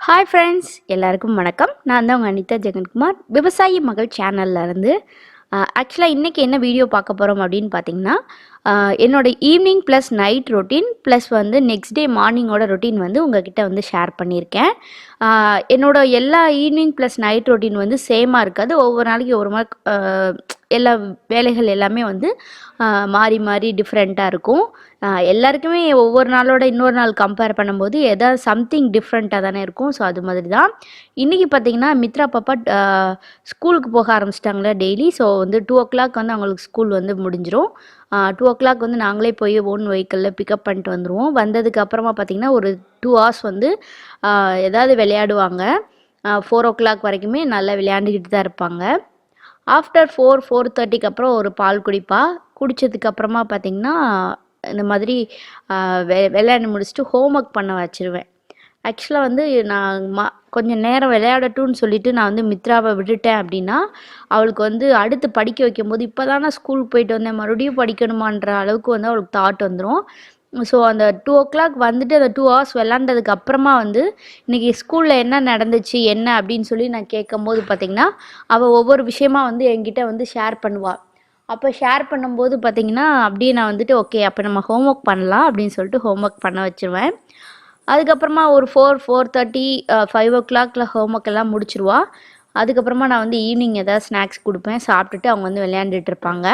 Hi friends, எல்லாருக்கும் வணக்கம். நான் தான் உங்கள் அனிதா ஜெகன்குமார், விவசாயி மகள் சேனல்ல இருந்து. ஆக்சுவலாக இன்றைக்கி என்ன வீடியோ பார்க்க போகிறோம் அப்படின்னு பார்த்தீங்கன்னா, என்னோடய evening plus night routine plus வந்து நெக்ஸ்ட் டே மார்னிங்கோட ரொட்டீன் வந்து உங்ககிட்ட வந்து ஷேர் பண்ணியிருக்கேன். என்னோட எல்லா ஈவினிங் ப்ளஸ் நைட் ரொட்டீன் வந்து சேமாக இருக்காது. ஒவ்வொரு நாளைக்கு ஒவ்வொரு மாதிரி எல்லா வேலைகள் எல்லாமே வந்து மாறி மாறி டிஃப்ரெண்ட்டாக இருக்கும். எல்லாருக்குமே ஒவ்வொரு நாளோட இன்னொரு நாள் கம்பேர் பண்ணும்போது எதாவது சம்திங் டிஃப்ரெண்ட்டாக தானே இருக்கும். ஸோ அது மாதிரி தான் இன்றைக்கி பார்த்திங்கன்னா, மித்ரா பாப்பா ஸ்கூலுக்கு போக ஆரம்பிச்சிட்டாங்களே டெய்லி. ஸோ வந்து 2:00 வந்து அவங்களுக்கு ஸ்கூல் வந்து முடிஞ்சிடும். 2:00 வந்து நாங்களே போய் ஓன் வெஹிக்கிளில் பிக்கப் பண்ணிட்டு வந்துடுவோம். வந்ததுக்கு அப்புறமா பார்த்திங்கன்னா, ஒரு 2 hours வந்து ஏதாவது விளையாடுவாங்க. 4:00 வரைக்குமே நல்லா விளையாண்டுக்கிட்டு தான் இருப்பாங்க. ஆஃப்டர் 4:30க்கு அப்புறம் ஒரு பால் குடிப்பா. குடித்ததுக்கப்புறமா பார்த்திங்கன்னா, இந்த மாதிரி விளையாண்டு முடிச்சுட்டு ஹோம் ஒர்க் பண்ண வச்சுருவேன். ஆக்சுவலாக வந்து நான் கொஞ்சம் நேரம் விளையாடட்டும்னு சொல்லிவிட்டு நான் வந்து மித்ராவை விட்டுட்டேன் அப்படின்னா, அவளுக்கு வந்து அடுத்து படிக்க வைக்கும்போது இப்போ தான் நான் ஸ்கூலுக்கு போயிட்டு வந்தேன், மறுபடியும் படிக்கணுமான்ற அளவுக்கு வந்து அவளுக்கு தாட் வந்துடும். ஸோ அந்த 2:00 வந்துட்டு அந்த 2 hours விளாண்டதுக்கு அப்புறமா வந்து இன்றைக்கி ஸ்கூலில் என்ன நடந்துச்சு என்ன அப்படின்னு சொல்லி நான் கேட்கும்போது பார்த்திங்கன்னா, அவள் ஒவ்வொரு விஷயமா வந்து என்கிட்ட வந்து ஷேர் பண்ணுவாள். அப்போ ஷேர் பண்ணும்போது பார்த்திங்கன்னா, அப்படியே நான் வந்துட்டு ஓகே அப்போ நம்ம ஹோம் ஒர்க் பண்ணலாம் அப்படின்னு சொல்லிட்டு ஹோம் ஒர்க் பண்ண வச்சுருவேன். அதுக்கப்புறமா ஒரு 4:30 5:00 ஹோம் ஒர்க் எல்லாம் முடிச்சிருவா. அதுக்கப்புறமா நான் வந்து ஈவினிங் ஏதாவது ஸ்நாக்ஸ் கொடுப்பேன். சாப்பிட்டுட்டு அவங்க வந்து விளையாண்டுட்டு இருப்பாங்க.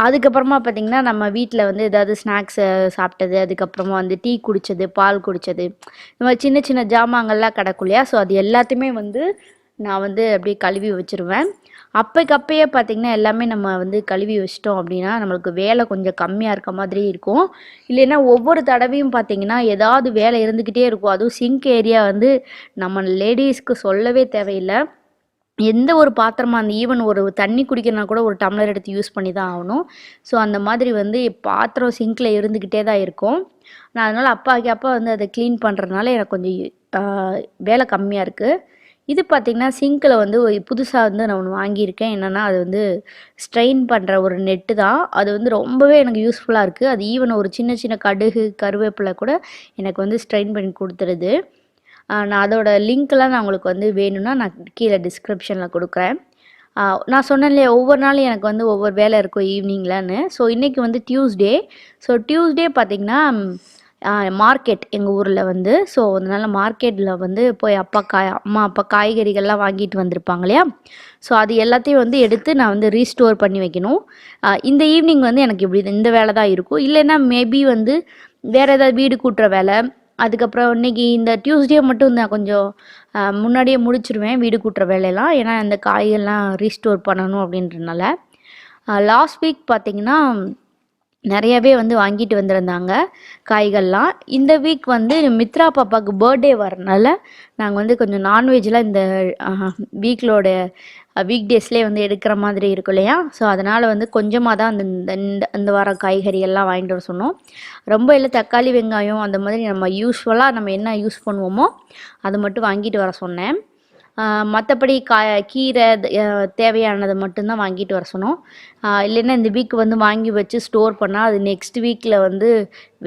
அதுக்கப்புறமா பார்த்திங்கன்னா, நம்ம வீட்டில் வந்து ஏதாவது ஸ்நாக்ஸு சாப்பிட்டது, அதுக்கப்புறமா வந்து டீ குடித்தது, பால் குடித்தது, இந்த மாதிரி சின்ன சின்ன ஜாமான்கள்லாம் கிடக்கும் இல்லையா. ஸோ அது எல்லாத்தையுமே வந்து நான் வந்து அப்படியே கழுவி வச்சுருவேன். அப்போக்கப்பயே பார்த்திங்கன்னா, எல்லாமே நம்ம வந்து கழுவி வச்சிட்டோம் அப்படின்னா நம்மளுக்கு வேலை கொஞ்சம் கம்மியாக இருக்க மாதிரி இருக்கும். இல்லைன்னா ஒவ்வொரு தடவையும் பார்த்திங்கன்னா ஏதாவது வேலை இருந்துக்கிட்டே இருக்கும். அதுவும் சிங்க் ஏரியா வந்து நம்ம லேடிஸ்க்கு சொல்லவே தேவையில்லை. எந்த ஒரு பாத்திரமாக அந்த ஈவன் ஒரு தண்ணி குடிக்கிறனா கூட ஒரு டம்ளர் எடுத்து யூஸ் பண்ணி தான் ஆகணும். ஸோ அந்த மாதிரி வந்து பாத்திரம் சிங்கில் இருந்துக்கிட்டே தான் இருக்கும். நான் அதனால் அப்பா வந்து அதை க்ளீன் பண்ணுறதுனால எனக்கு கொஞ்சம் வேலை கம்மியாக இருக்குது. இது பார்த்திங்கன்னா, சிங்கில் வந்து புதுசாக வந்து நான் ஒன்று வாங்கியிருக்கேன். என்னென்னா, அது வந்து ஸ்ட்ரெயின் பண்ணுற ஒரு நெட்டு தான். அது வந்து ரொம்பவே எனக்கு யூஸ்ஃபுல்லாக இருக்குது. அது ஈவன் ஒரு சின்ன சின்ன கடுகு கருவேப்பிலை கூட எனக்கு வந்து ஸ்ட்ரெயின் பண்ணி கொடுத்துருது. நான் அதோட லிங்க்லாம் நான் உங்களுக்கு வந்து வேணும்னா நான் கீழே டிஸ்கிரிப்ஷனில் கொடுக்குறேன். நான் சொன்னேன் இல்லையா, ஒவ்வொரு நாளும் எனக்கு வந்து ஒவ்வொரு வேலை இருக்கும் ஈவினிங்லன்னு. ஸோ இன்றைக்கி வந்து டியூஸ்டே. ஸோ டியூஸ்டே பார்த்திங்கன்னா, மார்க்கெட் எங்கள் ஊரில் வந்து. ஸோ அதனால் மார்க்கெட்டில் வந்து போய் அம்மா அப்பா காய்கறிகள்லாம் வாங்கிட்டு வந்திருப்பாங்க இல்லையா. ஸோ அது எல்லாத்தையும் வந்து எடுத்து நான் வந்து ரீஸ்டோர் பண்ணி வைக்கணும். இந்த ஈவினிங் வந்து எனக்கு இப்படி இந்த வேலை தான் இருக்கும். இல்லைன்னா மேபி வந்து வேறு ஏதாவது வீடு கூட்டுற வேலை. அதுக்கப்புறம் இன்றைக்கி இந்த டியூஸ்டே மட்டும் நான் கொஞ்சம் முன்னாடியே முடிச்சிடுவேன் வீடு கூட்டுற வேலையெல்லாம். ஏன்னா அந்த காய்கள்லாம் ரீஸ்டோர் பண்ணணும் அப்படின்றதுனால. லாஸ்ட் வீக் பார்த்திங்கன்னா, நிறையவே வந்து வாங்கிட்டு வந்திருந்தாங்க காய்கள்லாம். இந்த வீக் வந்து மித்ரா பாப்பாவுக்கு பர்த்டே வரனால நாங்கள் வந்து கொஞ்சம் நான்வெஜ்லாம் இந்த வீக் டேஸ்லேயே வந்து எடுக்கிற மாதிரி இருக்கும் இல்லையா. ஸோ அதனால் வந்து கொஞ்சமாக தான் அந்த வாரம் காய்கறிகள்லாம் வாங்கிட்டு வர சொன்னோம். ரொம்ப இல்லை, தக்காளி வெங்காயம் அந்த மாதிரி நம்ம யூஸ்வலாக நம்ம என்ன யூஸ் பண்ணுவோமோ அது மட்டும் வாங்கிட்டு வர சொன்னேன். மற்றபடி கீரை தேவையானதை மட்டும்தான் வாங்கிட்டு வர சொன்னோம். இல்லைன்னா இந்த வீக் வந்து வாங்கி வச்சு ஸ்டோர் பண்ணால் அது நெக்ஸ்ட் வீக்கில் வந்து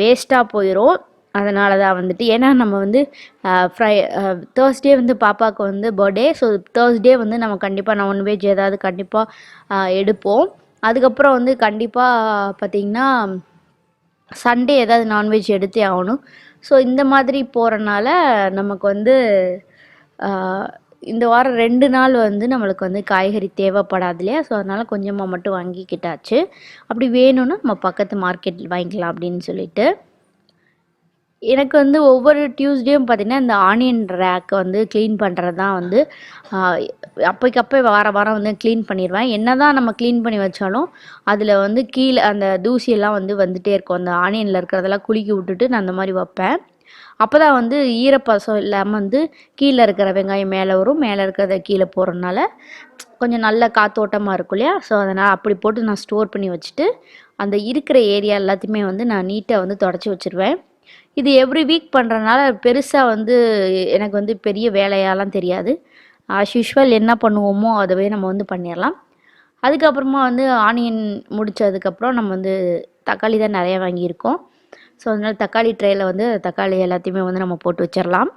வேஸ்ட்டாக போயிடும். அதனால தான் வந்துட்டு, ஏன்னா நம்ம வந்து தேர்ஸ்டே வந்து பாப்பாவுக்கு வந்து பர்த்டே. ஸோ தேர்ஸ்டே வந்து நம்ம கண்டிப்பாக நான்வெஜ் ஏதாவது கண்டிப்பாக எடுப்போம். அதுக்கப்புறம் வந்து கண்டிப்பாக பார்த்திங்கன்னா, சண்டே ஏதாவது நான்வெஜ் எடுத்தே ஆகணும். ஸோ இந்த மாதிரி போகிறனால நமக்கு வந்து இந்த வாரம் 2 நாள் வந்து நம்மளுக்கு வந்து காய்கறி தேவைப்படாது இல்லையா. ஸோ அதனால் கொஞ்சமாக மட்டும் வாங்கிக்கிட்டாச்சு. அப்படி வேணும்னா நம்ம பக்கத்து மார்க்கெட்டில் வாங்கிக்கலாம் அப்படின்னு சொல்லிட்டு. எனக்கு வந்து ஒவ்வொரு டியூஸ்டேயும் பார்த்திங்கன்னா, இந்த ஆனியன் ரேக்கை வந்து க்ளீன் பண்ணுறது தான் வந்து அப்போக்கப்போ வாரம் வந்து க்ளீன் பண்ணிடுவேன். என்ன தான் நம்ம க்ளீன் பண்ணி வச்சாலும் அதில் வந்து கீழே அந்த தூசியெல்லாம் வந்து வந்துகிட்டே இருக்கும். அந்த ஆனியனில் இருக்கிறதெல்லாம் குலுக்கி விட்டுட்டு நான் அந்த மாதிரி வைப்பேன். அப்போ தான் வந்து ஈரப்பசம் இல்லாமல் வந்து கீழே இருக்கிற வெங்காயம் மேலே வரும், மேலே இருக்கிறத கீழே போடுறதுனால கொஞ்சம் நல்ல காத்தோட்டமாக இருக்கும் இல்லையா. ஸோ அதனால் அப்படி போட்டு நான் ஸ்டோர் பண்ணி வச்சுட்டு அந்த இருக்கிற ஏரியா எல்லாத்தையுமே வந்து நான் நீட்டாக வந்து தொடச்சி வச்சுருவேன். இது எவ்ரி வீக் பண்ணுறதுனால பெருசாக வந்து எனக்கு வந்து பெரிய வேலையாலாம் தெரியாது. ஆஸ் யூஷுவல் என்ன பண்ணுவோமோ அதவே நம்ம வந்து பண்ணிடலாம். அதுக்கப்புறமா வந்து ஆனியன் முடித்ததுக்கப்புறம் நம்ம வந்து தக்காளி தான் நிறையா வாங்கியிருக்கோம். ஸோ அதனால் தக்காளி ட்ரேயில் வந்து தக்காளி எல்லாத்தையுமே வந்து நம்ம போட்டு வச்சிடலாம்.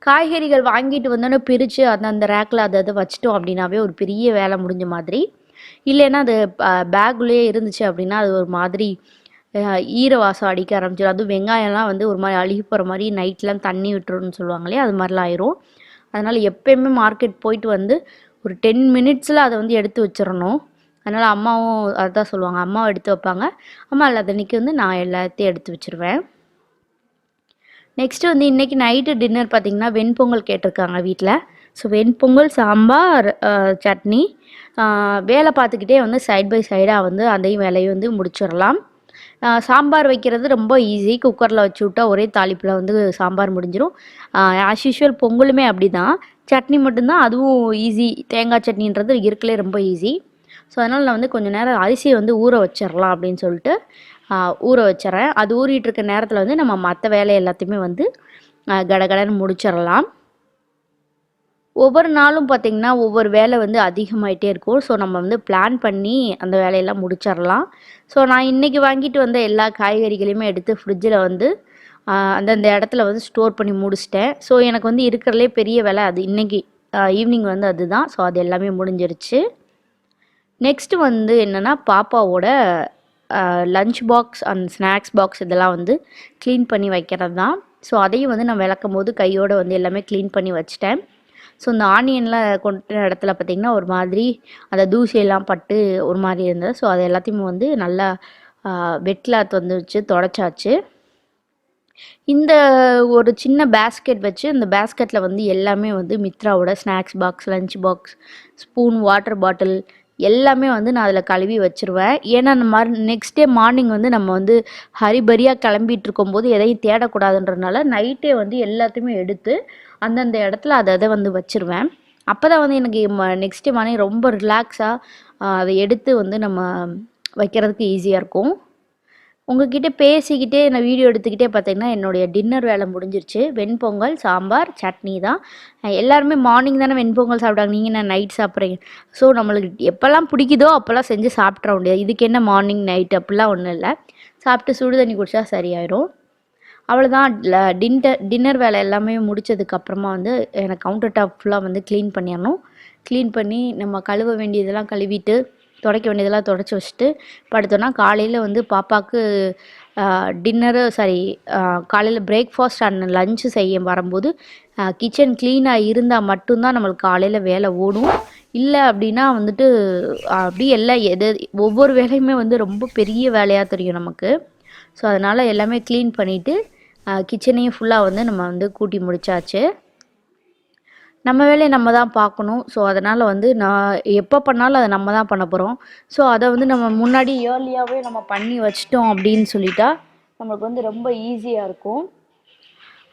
காய்கறிகள் வாங்கிட்டு வந்தோன்னே பிரித்து அந்த ரேக்கில் அதை வச்சிட்டோம் அப்படின்னாவே ஒரு பெரிய வேலை முடிஞ்ச மாதிரி. இல்லைன்னா அது பேக்குள்ளேயே இருந்துச்சு அப்படின்னா அது ஒரு மாதிரி ஈர வாசம் அடிக்க ஆரம்பிச்சிடும். அதுவும் வெங்காயம்லாம் வந்து ஒரு மாதிரி அழுகி போகிற மாதிரி நைட்லாம் தண்ணி விட்டுருன்னு சொல்லுவாங்களே, அது மாதிரிலாம் ஆயிரும். அதனால் எப்போயுமே மார்க்கெட் போயிட்டு வந்து ஒரு 10 மினிட்ஸில் அதை வந்து எடுத்து வச்சிடணும். அதனால் அம்மாவும் அதுதான் சொல்லுவாங்க, அம்மாவும் எடுத்து வைப்பாங்க. அம்மா இல்லாதன்னைக்கு வந்து நான் எல்லாத்தையும் எடுத்து வச்சுருவேன். நெக்ஸ்ட்டு வந்து இன்றைக்கி நைட்டு டின்னர் பார்த்திங்கன்னா வெண்பொங்கல் கேட்டிருக்காங்க வீட்டில். ஸோ வெண்பொங்கல், சாம்பார், சட்னி. வேலை பார்த்துக்கிட்டே வந்து சைட் பை சைடாக வந்து அதையும் வேலையும் வந்து முடிச்சிடலாம். சாம்பார் வைக்கிறது ரொம்ப ஈஸி. குக்கரில் வச்சு விட்டா ஒரே தாளிப்பில் வந்து சாம்பார் முடிஞ்சிடும். ஆஸ் யூஷுவல் பொங்கலுமே அப்படி தான். சட்னி மட்டும்தான், அதுவும் ஈஸி. தேங்காய் சட்னின்றது இருக்கலே ரொம்ப ஈஸி. ஸோ அதனால் நான் வந்து கொஞ்சம் நேரம் அரிசியை வந்து ஊற வச்சிடலாம் அப்படின்னு சொல்லிட்டு ஊற வச்சிட்றேன். அது ஊறிட்டு இருக்க நேரத்தில் வந்து நம்ம மற்ற வேலை எல்லாத்தையுமே வந்து கடகடன்னு முடிச்சிடலாம். ஒவ்வொரு நாளும் பார்த்திங்கன்னா ஒவ்வொரு வேலை வந்து அதிகமாகிட்டே இருக்கும். ஸோ நம்ம வந்து பிளான் பண்ணி அந்த வேலையெல்லாம் முடிச்சிடலாம். ஸோ நான் இன்றைக்கி வாங்கிட்டு வந்த எல்லா காய்கறிகளையுமே எடுத்து ஃப்ரிட்ஜில் வந்து அந்தந்த இடத்துல வந்து ஸ்டோர் பண்ணி முடிச்சிட்டேன். ஸோ எனக்கு வந்து இருக்கிறதுலே பெரிய வேலை அது இன்றைக்கி ஈவினிங் வந்து அதுதான். ஸோ அது எல்லாமே முடிஞ்சிருச்சு. நெக்ஸ்ட்டு வந்து என்னென்னா பாப்பாவோட lunch box and snacks box இதெல்லாம் வந்து க்ளீன் பண்ணி வைக்கிறது தான். ஸோ அதையும் வந்து நான் விளக்கும் போது கையோடு வந்து எல்லாமே க்ளீன் பண்ணி வச்சிட்டேன். ஸோ இந்த ஆனியன்லாம் கொண்ட இடத்துல பார்த்திங்கன்னா ஒரு மாதிரி அந்த தூசியெல்லாம் பட்டு ஒரு மாதிரி இருந்தது. ஸோ அது எல்லாத்தையுமே வந்து நல்லா வெட் கிளாத் வந்து வச்சு தொடச்சாச்சு. இந்த ஒரு சின்ன பேஸ்கெட் வச்சு அந்த பேஸ்கெட்டில் வந்து எல்லாமே வந்து மித்ராவோட snacks box, lunch box, spoon, water bottle எல்லாமே வந்து நான் அதில் கழுவி வச்சுருவேன். ஏன்னா அந்த மாதிரி நெக்ஸ்ட் டே மார்னிங் வந்து நம்ம வந்து ஹரிபரியாக கிளம்பிட்டு இருக்கும்போது எதையும் தேடக்கூடாதுன்றதுனால நைட்டே வந்து எல்லாத்தையுமே எடுத்து அந்தந்த இடத்துல அதை வந்து வச்சுருவேன். அப்போ தான் வந்து எனக்கு நெக்ஸ்ட் டே மார்னிங் ரொம்ப ரிலாக்ஸாக அதை எடுத்து வந்து நம்ம வைக்கிறதுக்கு ஈஸியாக இருக்கும். உங்ககிட்ட பேசிக்கிட்டே நான் வீடியோ எடுத்துக்கிட்டே பார்த்தீங்கன்னா என்னுடைய டின்னர் வேலை முடிஞ்சிருச்சு. வெண்பொங்கல், சாம்பார், சட்னி தான். எல்லாருமே மார்னிங் தானே வெண்பொங்கல் சாப்பிட்டாங்க, நீங்கள் என்ன நைட் சாப்பிட்றீங்க? ஸோ நம்மளுக்கு எப்போல்லாம் பிடிக்குதோ அப்போல்லாம் செஞ்சு சாப்பிட்ற முடியாது. இதுக்கு என்ன மார்னிங் நைட் அப்படிலாம் ஒன்றும் இல்லை. சாப்பிட்டு சுடு தண்ணி குடித்தா சரியாயிடும். அவ்வளோதான். டின்னர் வேலை எல்லாமே முடித்ததுக்கப்புறமா வந்து எனக்கு கவுண்டர் டாப் ஃபுல்லாக வந்து க்ளீன் பண்ணிடணும். க்ளீன் பண்ணி நம்ம கழுவ வேண்டியதெல்லாம் கழுவிட்டு துடைக்க வேண்டியதெல்லாம் துடைச்சி வச்சுட்டு படுத்தோன்னா காலையில் வந்து பாப்பாவுக்கு காலையில் பிரேக்ஃபாஸ்ட் அண்ட் லஞ்சு செய்ய வரும்போது கிச்சன் க்ளீனாக இருந்தால் மட்டும்தான் நம்மளுக்கு காலையில் வேலை ஓடும். இல்லை அப்படின்னா வந்துட்டு அப்படியே ஒவ்வொரு வேலையுமே வந்து ரொம்ப பெரிய வேலையாக தெரியும் நமக்கு. ஸோ அதனால் எல்லாமே க்ளீன் பண்ணிவிட்டு கிச்சனையும் ஃபுல்லாக வந்து நம்ம வந்து கூட்டி முடித்தாச்சு. நம்ம வேலையை நம்ம தான் பார்க்கணும். ஸோ அதனால் வந்து நான் எப்போ பண்ணாலும் அதை நம்ம தான் பண்ண போகிறோம். ஸோ அதை வந்து நம்ம முன்னாடி ஏர்லியாகவே நம்ம பண்ணி வச்சிட்டோம் அப்படின்னு சொல்லிட்டா நம்மளுக்கு வந்து ரொம்ப ஈஸியாக இருக்கும்.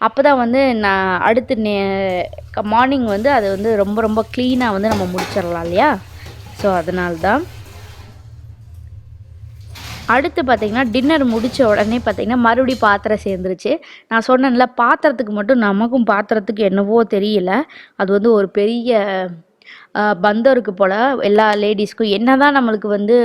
அப்போ தான் வந்து நான் அடுத்து மார்னிங் வந்து அதை வந்து ரொம்ப ரொம்ப க்ளீனாக வந்து நம்ம முடிச்சிடலாம் இல்லையா? ஸோ அதனால தான். அடுத்து பார்த்திங்கன்னா டின்னர் முடித்த உடனே பார்த்திங்கன்னா மறுபடியும் பாத்திரம் சேர்ந்துருச்சு. நான் சொன்னேன்ல, பாத்திரத்துக்கு மட்டும் நமக்கும் பாத்திரத்துக்கு என்னவோ தெரியல, அது வந்து ஒரு பெரிய பந்தம் இருக்குது போல் எல்லா லேடிஸ்க்கும். என்ன தான் நம்மளுக்கு வந்து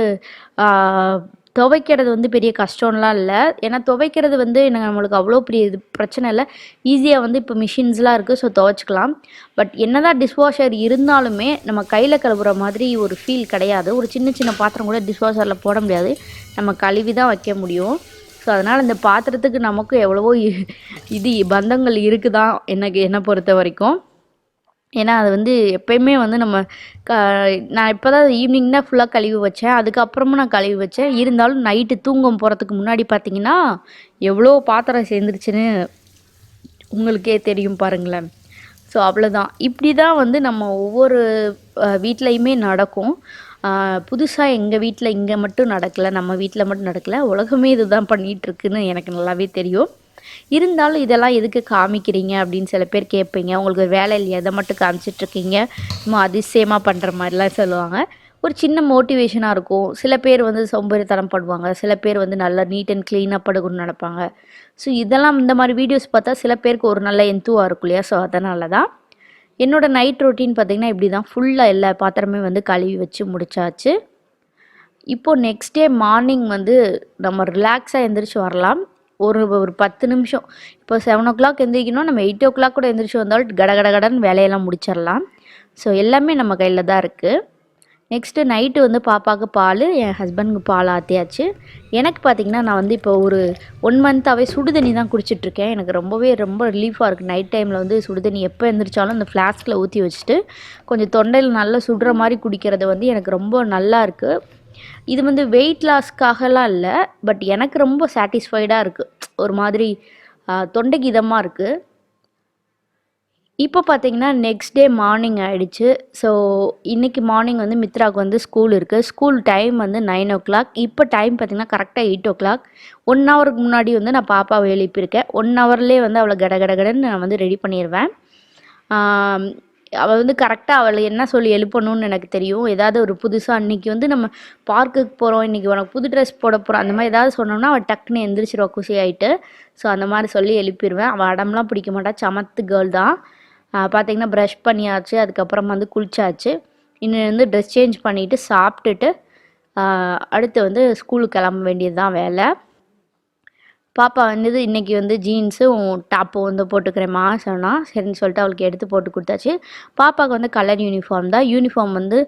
துவைக்கிறது வந்து பெரிய கஷ்டம்லாம் இல்லை. ஏன்னா துவைக்கிறது வந்து நம்மளுக்கு அவ்வளோ பெரிய இது பிரச்சனை இல்லை. ஈஸியாக வந்து இப்போ மிஷின்ஸ்லாம் இருக்குது. ஸோ துவைச்சிக்கலாம். பட் என்ன தான் டிஷ்வாஷர் இருந்தாலுமே நம்ம கையில் கழுவுற மாதிரி ஒரு ஃபீல் கிடையாது. ஒரு சின்ன சின்ன பாத்திரம் கூட டிஷ்வாஷரில் போட முடியாது, நம்ம கழுவி தான் வைக்க முடியும். ஸோ அதனால் இந்த பாத்திரத்துக்கு நமக்கு எவ்வளவோ பந்தங்கள் இருக்குதான் என்னை பொறுத்த வரைக்கும். ஏன்னா அது வந்து எப்போயுமே வந்து நம்ம நான் இப்போ தான் ஈவினிங் தான் ஃபுல்லாக கழுவி வச்சேன். அதுக்கப்புறமும் நான் கழுவி வச்சேன். இருந்தாலும் நைட்டு தூங்க போகிறதுக்கு முன்னாடி பார்த்திங்கன்னா எவ்வளோ பாத்திரம் சேர்ந்துருச்சுன்னு உங்களுக்கே தெரியும் பாருங்களேன். ஸோ அவ்வளோதான். இப்படி தான் வந்து நம்ம ஒவ்வொரு வீட்லேயுமே நடக்கும். புதுசாக எங்கள் வீட்டில் இங்கே மட்டும் நடக்கலை, நம்ம வீட்டில் மட்டும் நடக்கலை, உலகமே இது தான் பண்ணிகிட்ருக்குன்னு எனக்கு நல்லாவே தெரியும். இருந்தாலும் இதெல்லாம் எதுக்கு காமிக்கிறீங்க அப்படின்னு சில பேர் கேட்பீங்க. உங்களுக்கு ஒரு வேலை இல்லையா, எதை மட்டும் காமிச்சிட்ருக்கீங்க, இன்னும் அதிசயமாக பண்ணுற மாதிரிலாம் சொல்லுவாங்க. ஒரு சின்ன மோட்டிவேஷனாக இருக்கும். சில பேர் வந்து சோம்பேறித்தனம் படுவாங்க, சில பேர் வந்து நல்லா நீட் அண்ட் க்ளீனாக படுக்கணும்னு நினைப்பாங்க. ஸோ இதெல்லாம் இந்த மாதிரி வீடியோஸ் பார்த்தா சில பேருக்கு ஒரு நல்ல எந்துவாக இருக்கும் இல்லையா? ஸோ அதனால தான் என்னோடய நைட் ரொட்டீன் பார்த்திங்கன்னா இப்படி தான். ஃபுல்லாக எல்லா பாத்திரமே வந்து கழுவி வச்சு முடிச்சாச்சு. இப்போது நெக்ஸ்ட் டே மார்னிங் வந்து நம்ம ரிலாக்ஸாக எழுந்திரிச்சு வரலாம். ஒரு 10 நிமிஷம். இப்போ 7:00 எந்திரிக்கணும், நம்ம 8:00 கூட எந்திரிச்சு வந்தாலும் கட கட கடன்னு வேலையெல்லாம் முடிச்சிடலாம். ஸோ எல்லாமே நம்ம கையில் தான் இருக்குது. நெக்ஸ்ட்டு நைட்டு வந்து பாப்பாவுக்கு பால், என் ஹஸ்பண்டுக்கு பால் ஆற்றியாச்சு. எனக்கு பார்த்திங்கன்னா நான் வந்து இப்போ ஒரு 1 மந்த்தாகவே சுடு தண்ணி தான் குடிச்சிட்ருக்கேன். எனக்கு ரொம்ப ரிலீஃபாக இருக்குது. நைட் டைமில் வந்து சுடு தண்ணி எப்போ எழுந்திரிச்சாலும் அந்த ஃப்ளாஸ்கில் ஊற்றி வச்சுட்டு கொஞ்சம் தொண்டையில் நல்லா சுடுற மாதிரி குடிக்கிறது வந்து எனக்கு ரொம்ப நல்லா இருக்குது. இது வந்து வெயிட் லாஸ்க்காகலாம் இல்லை, பட் எனக்கு ரொம்ப சாட்டிஸ்ஃபைடாக இருக்குது. ஒரு மாதிரி தொண்டைக்கு இதமாக இருக்குது. இப்போ பார்த்தீங்கன்னா நெக்ஸ்ட் டே மார்னிங் ஆகிடுச்சு. ஸோ இன்றைக்கி மார்னிங் வந்து மித்ராவுக்கு வந்து ஸ்கூல் இருக்குது. ஸ்கூல் டைம் வந்து 9:00. இப்போ டைம் பார்த்திங்கன்னா கரெக்டாக 8:00. 1 ஹவருக்கு முன்னாடி வந்து நான் பாப்பாவை எழுப்பியிருக்கேன். 1 ஹவர்லேயே வந்து அவளை கடன்னு நான் வந்து ரெடி பண்ணிடுவேன். அவள் வந்து கரெக்டாக அவளை என்ன சொல்லி எழுப்பணும்னு எனக்கு தெரியும். ஏதாவது ஒரு புதுசாக இன்றைக்கி வந்து நம்ம பார்க்குக்கு போகிறோம், இன்றைக்கி உனக்கு புது ட்ரெஸ் போட போகிறோம், அந்த மாதிரி ஏதாவது சொன்னோம்னா அவள் டக்குன்னு எந்திரிச்சிருவா குசி ஆகிட்டு. ஸோ அந்த மாதிரி சொல்லி எழுப்பிடுவேன். அவள் அடம்லாம் பிடிக்க மாட்டா, சமத்து கேர்ள் தான். பார்த்திங்கன்னா ப்ரஷ் பண்ணியாச்சு, அதுக்கப்புறம் வந்து குளிச்சாச்சு. இன்னும் வந்து ட்ரெஸ் சேஞ்ச் பண்ணிவிட்டு சாப்பிட்டுட்டு அடுத்து வந்து ஸ்கூலுக்கு கிளம்ப வேண்டியது தான் வேலை. பாப்பா வந்து இன்றைக்கி வந்து ஜீன்ஸும் டாப்பும் வந்து போட்டுக்கிறேம்மா சொன்னால், சரின்னு சொல்லிட்டு அவளுக்கு எடுத்து போட்டு கொடுத்தாச்சு. பாப்பாவுக்கு வந்து கலர் யூனிஃபார்ம் தான். யூனிஃபார்ம் வந்து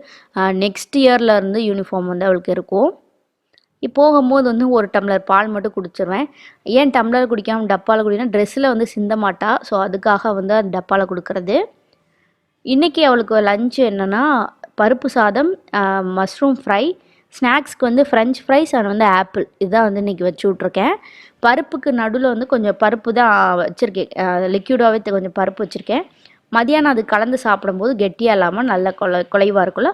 நெக்ஸ்ட் இயர்லேருந்து யூனிஃபார்ம் வந்து அவளுக்கு இருக்கும். போகும்போது வந்து ஒரு டம்ளர் பால் மட்டும் குடிச்சிருவேன். ஏன் டம்ளர் குடிக்காமல் டப்பாவில் குடிக்கணும், ட்ரெஸ்ஸில் வந்து சிந்த மாட்டா. ஸோ அதுக்காக வந்து அந்த டப்பாவில் கொடுக்குறது. இன்றைக்கி அவளுக்கு லஞ்சு என்னென்னா பருப்பு சாதம், மஷ்ரூம் ஃப்ரை, ஸ்நாக்ஸ்க்கு வந்து ஃப்ரெஞ்ச் ஃப்ரைஸ் அண்ட் வந்து ஆப்பிள், இதுதான் வந்து இன்றைக்கி வச்சு விட்ருக்கேன். பருப்புக்கு நடுவில் வந்து கொஞ்சம் பருப்பு தான் வச்சுருக்கேன், லிக்யூடாகவே கொஞ்சம் பருப்பு வச்சுருக்கேன். மதியானம் அது கலந்து சாப்பிடும்போது கெட்டியாக இல்லாமல் நல்ல குலைவாக இருக்குள்ள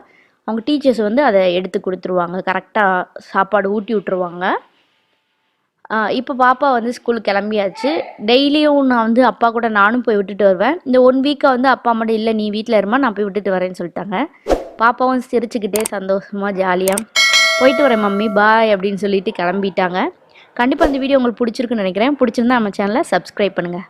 அவங்க டீச்சர்ஸ் வந்து அதை எடுத்து கொடுத்துருவாங்க, கரெக்டாக சாப்பாடு ஊட்டி விட்ருவாங்க. இப்போ பாப்பா வந்து ஸ்கூலுக்கு கிளம்பியாச்சு. டெய்லியும் நான் வந்து அப்பா கூட நானும் போய் விட்டுட்டு வருவேன். இந்த 1 வீக்காக வந்து அப்பா மட்டும் இல்லை, நீ வீட்டில் இருமா, நான் போய் விட்டுட்டு வரேன்னு சொல்லிட்டாங்க. பாப்பாவும் சிரிச்சுக்கிட்டே சந்தோஷமாக ஜாலியாக போயிட்டு வரேன் மம்மி பாய் அப்படின்னு சொல்லிட்டு கிளம்பிட்டாங்க. கண்டிப்பாக இந்த வீடியோ உங்களுக்கு பிடிச்சிருக்குன்னு நினைக்கிறேன். பிடிச்சிருந்தா நம்ம சேனலை சப்ஸ்கிரைப் பண்ணுங்கள்.